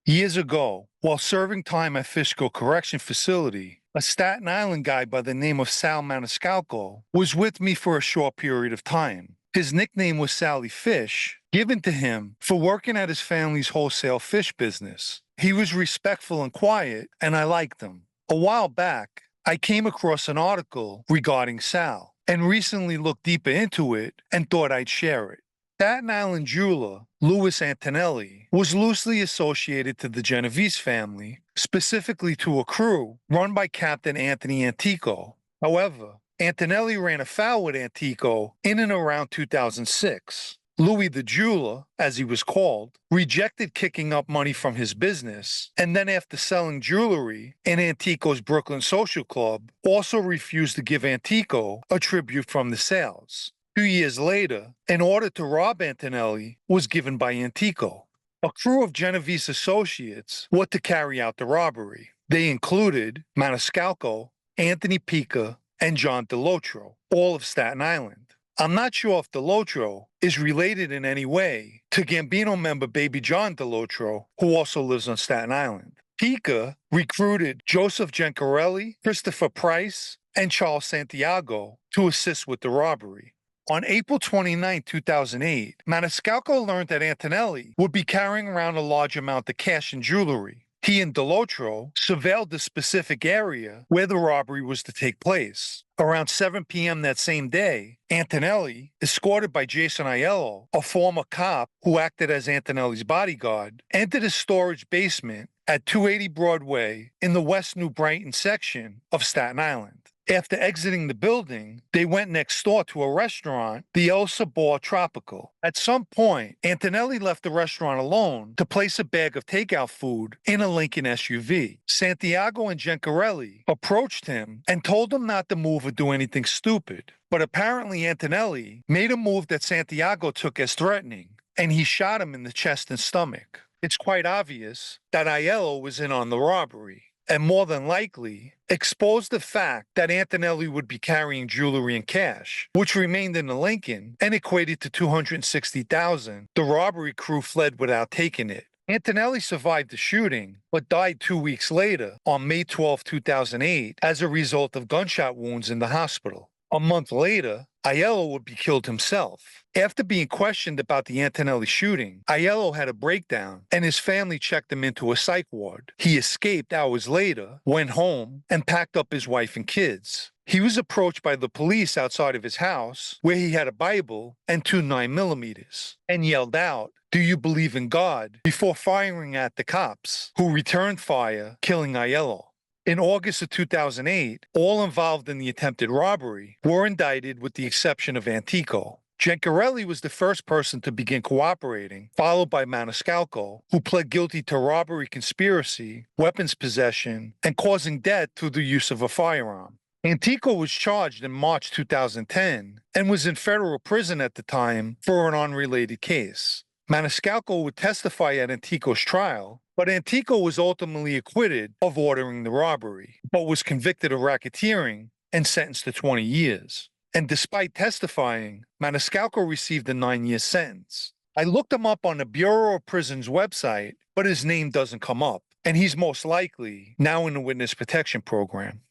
Years ago, while serving time at Fishkill Correction Facility, a Staten Island guy by the name of Sal Maniscalco was with me for a short period of time. His nickname was Sally Fish, given to him for working at his family's wholesale fish business. He was respectful and quiet, and I liked him. A while back, I came across an article regarding Sal and recently looked deeper into it and thought I'd share it. Staten Island jeweler Louis Antonelli was loosely associated to the Genovese family, specifically to a crew run by Captain Anthony Antico. However, Antonelli ran afoul with Antico in and around 2006. Louis the jeweler, as he was called, rejected kicking up money from his business, and then after selling jewelry in Antico's Brooklyn Social Club, also refused to give Antico a tribute from the sales. 2 years later, an order to rob Antonelli was given by Antico. A crew of Genovese associates were to carry out the robbery. They included Maniscalco, Anthony Pica, and John DeLotro, all of Staten Island. I'm not sure if DeLotro is related in any way to Gambino member Baby John DeLotro, who also lives on Staten Island. Pica recruited Joseph Gencarelli, Christopher Price, and Charles Santiago to assist with the robbery. On April 29, 2008, Maniscalco learned that Antonelli would be carrying around a large amount of cash and jewelry. He and DeLotro surveilled the specific area where the robbery was to take place. Around 7 p.m. that same day, Antonelli, escorted by Jason Aiello, a former cop who acted as Antonelli's bodyguard, entered a storage basement at 280 Broadway in the West New Brighton section of Staten Island. After exiting the building, they went next door to a restaurant, the El Sabor Tropical. At some point, Antonelli left the restaurant alone to place a bag of takeout food in a Lincoln SUV. Santiago and Gencarelli approached him and told him not to move or do anything stupid. But apparently Antonelli made a move that Santiago took as threatening, and he shot him in the chest and stomach. It's quite obvious that Aiello was in on the robbery, and more than likely exposed the fact that Antonelli would be carrying jewelry and cash, which remained in the Lincoln and equated to $260,000. The robbery crew fled without taking it. Antonelli survived the shooting, but died 2 weeks later, on May 12, 2008, as a result of gunshot wounds in the hospital. A month later, Aiello would be killed himself. After being questioned about the Antonelli shooting, Aiello had a breakdown, and his family checked him into a psych ward. He escaped hours later, went home, and packed up his wife and kids. He was approached by the police outside of his house, where he had a Bible and 2 9mm, and yelled out, "Do you believe in God?" before firing at the cops, who returned fire, killing Aiello. In August of 2008, all involved in the attempted robbery were indicted with the exception of Antico. Gencarelli was the first person to begin cooperating, followed by Maniscalco, who pled guilty to robbery conspiracy, weapons possession, and causing death through the use of a firearm. Antico was charged in March 2010 and was in federal prison at the time for an unrelated case. Maniscalco would testify at Antico's trial, but Antico was ultimately acquitted of ordering the robbery, but was convicted of racketeering and sentenced to 20 years. And despite testifying, Maniscalco received a 9-year sentence. I looked him up on the Bureau of Prisons website, but his name doesn't come up, and he's most likely now in the witness protection program.